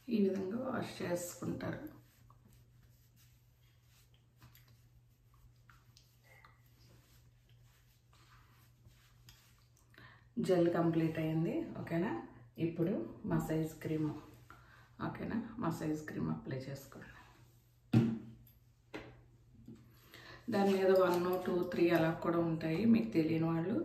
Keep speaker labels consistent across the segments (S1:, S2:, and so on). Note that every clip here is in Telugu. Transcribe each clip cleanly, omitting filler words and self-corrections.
S1: ఈ విధంగా వాష్ చేసుకుంటారు. జెల్ కంప్లీట్ అయింది. ఓకేనా, ఇప్పుడు మసాజ్ క్రీమ్. ఓకేనా, మసాజ్ క్రీమ్ అప్లై చేసుకోండి. దాని మీద 1, 2, 3 అలా కూడా ఉంటాయి. మీకు తెలియని వాళ్ళు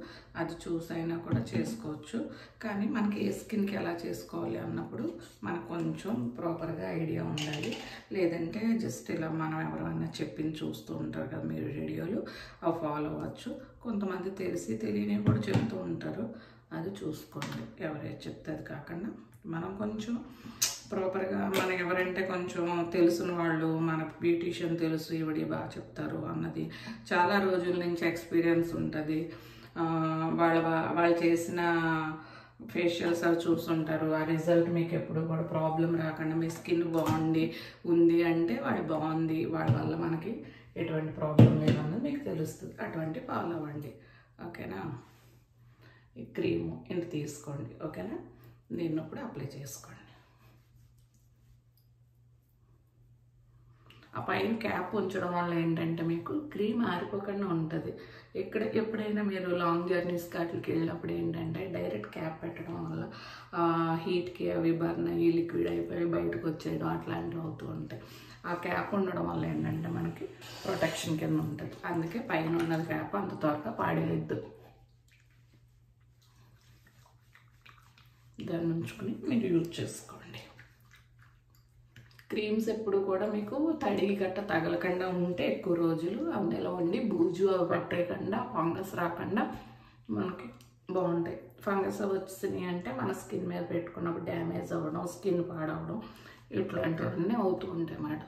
S1: అది చూసైనా కూడా చేసుకోవచ్చు. కానీ మనకి ఏ స్కిన్కి ఎలా చేసుకోవాలి అన్నప్పుడు మనకు కొంచెం ప్రాపర్గా ఐడియా ఉండాలి. లేదంటే జస్ట్ ఇలా మనం ఎవరైనా చెప్పింది చూస్తూ ఉంటారు కదా మీరు వీడియోలు, అవి ఫాలో అవ్వచ్చు. కొంతమంది తెలియనివి కూడా చెప్తూ ఉంటారు, అది చూసుకోండి. ఎవరైతే చెప్తే అది కాకుండా మనం కొంచెం ప్రాపర్గా, మన ఎవరంటే కొంచెం తెలిసిన వాళ్ళు, మన బ్యూటీషియన్ తెలుసు ఈవిడ బాగా చెప్తారు అన్నది చాలా రోజుల నుంచి ఎక్స్పీరియన్స్ ఉంటుంది. వాళ్ళు చేసిన ఫేషియల్స్ అవి చూస్తుంటారు. ఆ రిజల్ట్ మీకు ఎప్పుడు కూడా ప్రాబ్లం రాకుండా మీ స్కిన్ ఉంది అంటే వాళ్ళు బాగుంది, వాళ్ళ వల్ల మనకి ఎటువంటి ప్రాబ్లం లేదన్నది మీకు తెలుస్తుంది. అటువంటి ఫాలో అవ్వండి. ఓకేనా, ఈ క్రీము ఇంత తీసుకోండి. ఓకేనా, దీన్ని ఇప్పుడు అప్లై చేసుకోండి. ఆ పైన క్యాప్ ఉంచడం వల్ల ఏంటంటే మీకు క్రీమ్ ఆరిపోకుండా ఉంటుంది. ఎప్పుడైనా మీరు లాంగ్ జర్నీస్కి వాటికి వెళ్ళినప్పుడు ఏంటంటే డైరెక్ట్ క్యాప్ పెట్టడం వల్ల హీట్కి అవి బర్న్ అయ్యి లిక్విడ్ అయిపోయి బయటకు వచ్చేయడం అట్లాంటివి అవుతూ ఉంటాయి. ఆ క్యాప్ ఉండడం వల్ల ఏంటంటే మనకి ప్రొటెక్షన్ కింద ఉంటుంది. అందుకే పైన ఉన్నది క్యాప్ అంత త్వరగా పాడేయద్దు. దాన్ని ఉంచుకుని మీరు యూజ్ చేసుకోండి. క్రీమ్స్ ఎప్పుడు కూడా మీకు తడి గట్ట తగలకుండా ఉంటే ఎక్కువ రోజులు అవి నిలవ ఉండి బూజు అవి పెట్టేయకుండా ఫంగస్ రాకుండా మనకి బాగుంటాయి. ఫంగస్ అవి వచ్చినాయి అంటే మన స్కిన్ మీద పెట్టుకున్నప్పుడు డ్యామేజ్ అవ్వడం, స్కిన్ పాడవడం ఇట్లాంటివన్నీ అవుతూ ఉంటాయి అన్నమాట.